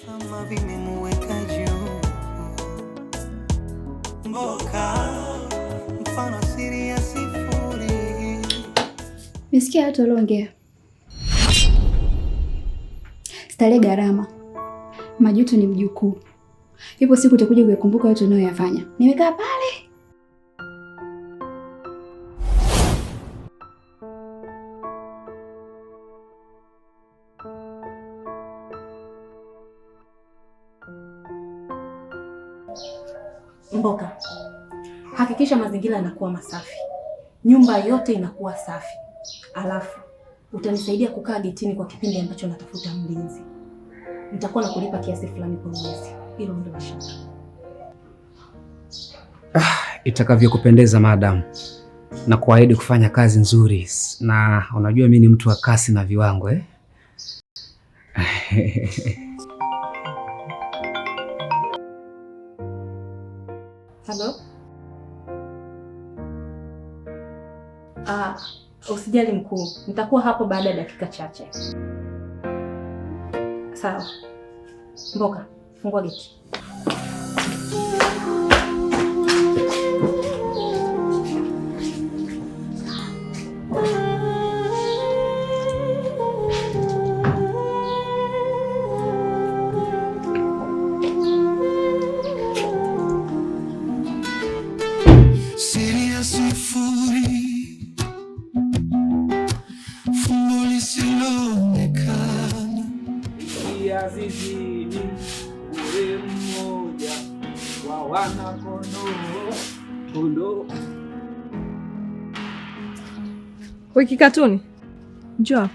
Kama vimemweka juu Mboka mfano siri ya sifuri. Nisikia watu waliongea. Starehe gharama. Majuto ni mjukuu. Ipo siku utakuja kuyakumbuka yote unayoyafanya. Nimekaa pale. Mboka, hakikisha mazingira yanakuwa masafi. Nyumba yote inakuwa safi. Alafu utanisaidia kukaa getini kwa kipindi ambacho natafuta mlinzi. Nitakuwa nakulipa kiasi fulani kwa mwezi. Hilo ndio shaka. Itakavyokupendeza madam. Na kuahidi kufanya kazi nzuri. Na unajua mimi ni mtu wa kasi na viwango Hello? Usijali mkuu. Nitakuwa hapo baada ya dakika chache. Sawa. Mboka, fungua geti. Zizini ule mmoja wa wana kondoo. Wiki Katuni, njoo.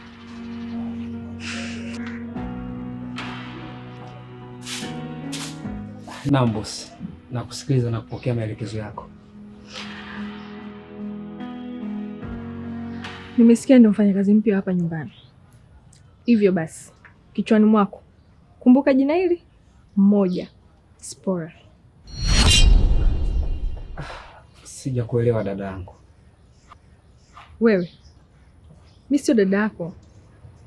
Naam boss, nakusikiliza na kupokea maelekezo yako. Nimesikia ndio mfanyakazi mpya hapa nyumbani. Hivyo basi, kichwani mwako kumbuka jina hili mmoja, Spora. Sija kuelewa dada yangu. Wewe, mimi sio dada yako.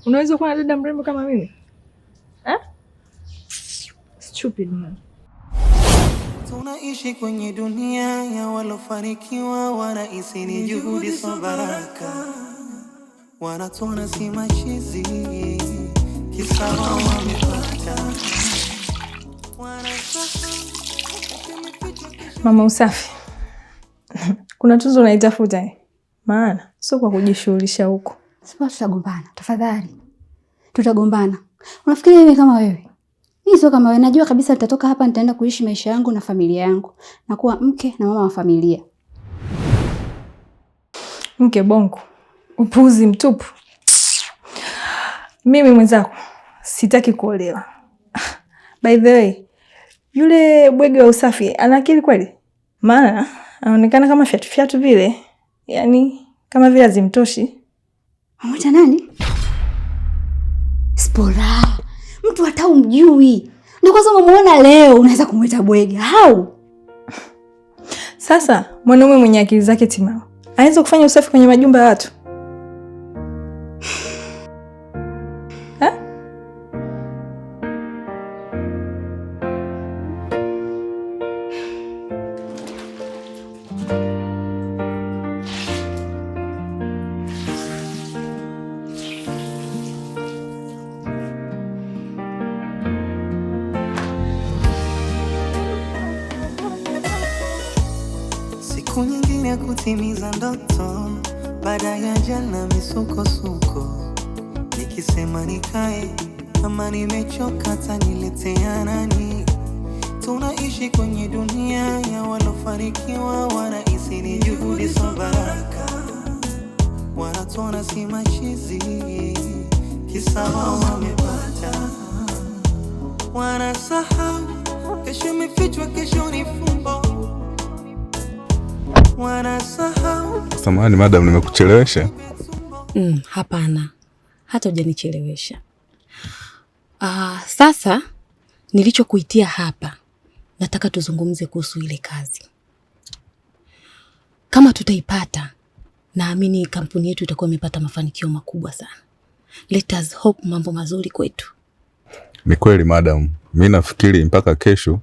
Unaweza kuwa na dada mrembo kama mimi? Stupid man. Tunaishi kwenye dunia ya walofanikiwa, wanahisi ni juhudi za baraka. Wanatona si machizi, kisa wamepata. Mama Usafi. Kuna tuzo unaitafuta maana sio kwa kujishughulisha huko. Sasa tutagombana, tafadhali. Tutagombana. Unafikiri mimi kama wewe? Mimi sio kama wewe. Najua kabisa nitatoka hapa nitaenda kuishi maisha yangu na familia yangu na kuwa mke na mama wa familia. Mke bongo. Upuzi mtupu. Mimi mwenzako sitaki kuolewa. By the way, yule bwege wa Usafi ana akili kweli? Maana anaonekana kama fiatu vile. Yaani kama vile azimtoshi. Mmoja nani? Spora. Mtu hata umjui. Ndio kwanza umemuona leo unaweza kumwita bwege. Hau? Sasa mwanaume mwenye akili zake timamu anaweza kufanya usafi kwenye majumba ya watu? Siku nyingine ya kutimiza ndoto, baada ya jana misukosuko. Nikisema nikae, kama nimechoka taniletea nani? Tunaishi kwenye dunia ya walofanikiwa, wanahisi ni juhudi za baraka. Wanatona si machizi, kisa wamepata. Wanasahau kesho imefichwa, kesho ni fumbo. Wanasahau. Samahani madam, nimekuchelewesha? Hapana. Hata hujanichelewesha. Sasa nilichokuitia hapa, nataka tuzungumze kuhusu ile kazi. Kama tutaipata, naamini kampuni yetu itakuwa imepata mafanikio makubwa sana. Let us hope mambo mazuri kwetu. Ni kweli madam, mimi nafikiri mpaka kesho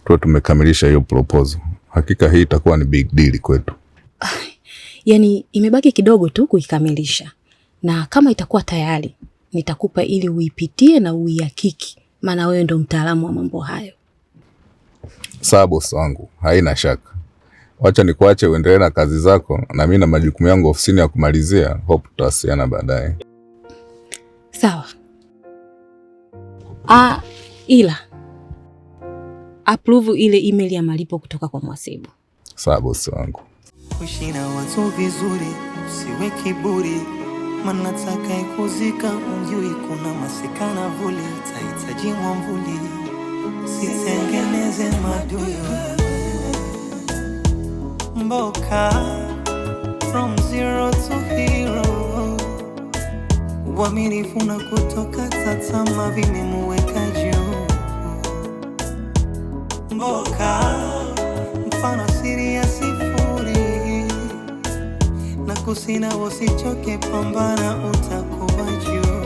tuwe tumekamilisha hiyo proposal. Hakika hii itakuwa ni big deal kwetu. Yaani imebaki kidogo tu kuikamilisha. Na kama itakuwa tayari, nitakupa ili uipitie na uihakiki. Maana wewe ndo mtaalamu wa mambo hayo. Sawa boss wangu, haina shaka. Wacha nikuache uendelee na kazi zako na mimi na majukumu yangu ofisini ya kumalizia. Hope tutawasiliana baadaye. Sawa. Ila approve ile email ya malipo kutoka kwa mhasibu. Sawa boss wangu. Kuishi na watu vizuri, usiwe kiburi. Maana atakayekuzika unjui kuna masikana vuli, utahitaji mwamvuli. Sitengeneze madui. Mboka from zero to hero. Uaminifu na kutoka tatama vimemuweka juu. Mboka mfano siri ya sifuri. Na kusina usichoke, pambana utakuwa juu.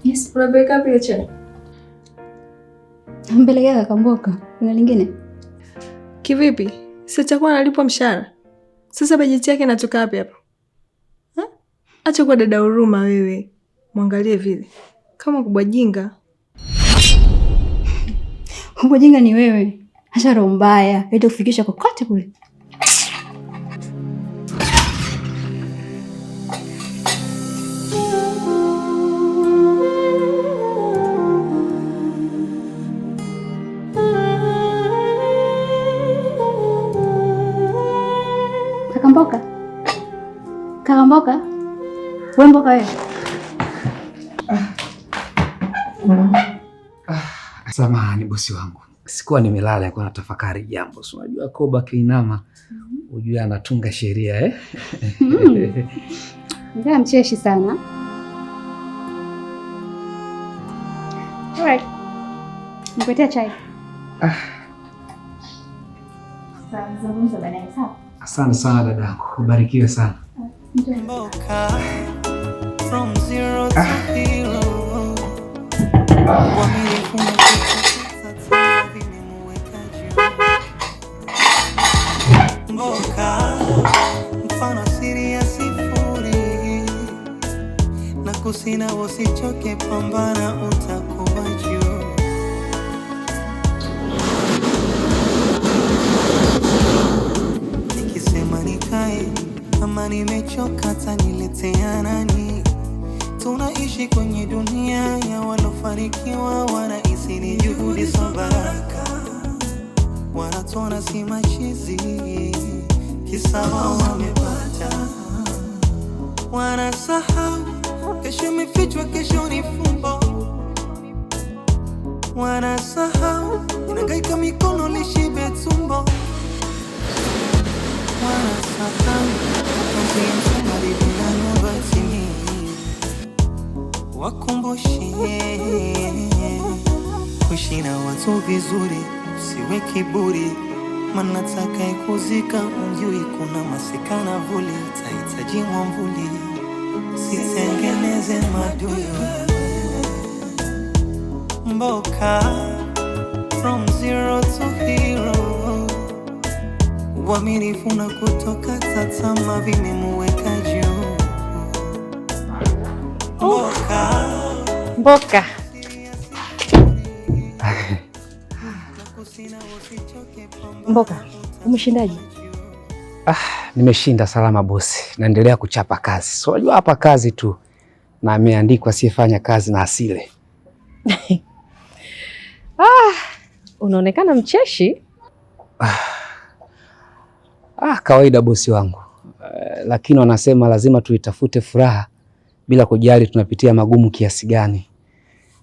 Yes. Unapeleka pia chai? Mpelekea kaka Mboka. Kuna lingine? Kivipi? Sasa chakula analipwa mshahara. Sasa bajeti yake inatoka wapi hapo? Acha kwa dada huruma wewe. Muangalie vile. Kama kubwa jinga. Kubwa jinga ni wewe. Acha roho mbaya. Eti kufikisha kokote kule. Mboka. Kaka Mboka. Wewe Mboka wewe. Samahani bosi wangu. Sikuwa nimelala, nilikuwa natafakari jambo. Si unajua Koba kiinama, unajua anatunga sheria Ndio mcheshi sana. Alright. Nikuletea chai. Zungumza baadaye sawa? Asante sana dadangu. Ubarikiwe sana. Mboka from zero to hero. Uaminifu na kutoka vimemuweka juu. Mboka mfano siri ya sifuri. Na kusina usichoke, pambana utakuwa juu. Nikisema nikae kama nimechoka, taniletea nani? Tunaishi kwenye dunia ya walofanikiwa, wanahisi ni juhudi za baraka. Wanatuona si machizi, kisa wao wamepata. Wanasahau kesho imefichwa, kesho ni fumbo. Wanasahau inahangaika mikono lishibe tumbo. Wanasahau wakumbushe kuishi na watu vizuri, usiwe kiburi. Maana atakayekuzika unjui kuna masikana vuli, utahitaji mwamvuli. Sitengeneze madui. Mboka from zero to hero. Uaminifu na kutoka tatama vimemuweka juu. Mboka. Mboka, umeshindaje? Nimeshinda salama bosi. Naendelea kuchapa kazi. So unajua hapa kazi tu. Na ameandikwa asiyefanya kazi na asile. Unaonekana mcheshi. Kawaida bosi wangu. Lakini wanasema lazima tuitafute furaha bila kujali tunapitia magumu kiasi gani.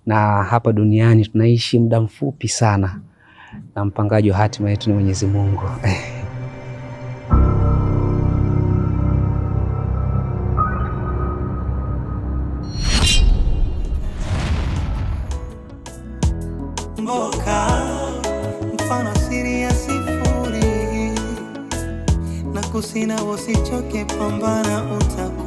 Na hapa duniani tunaishi muda mfupi sana. na mpangaji wa hatima yetu ni Mwenyezi Mungu. Mboka mfano siri ya sifuri, na kusina usichoke, pambana utakuwa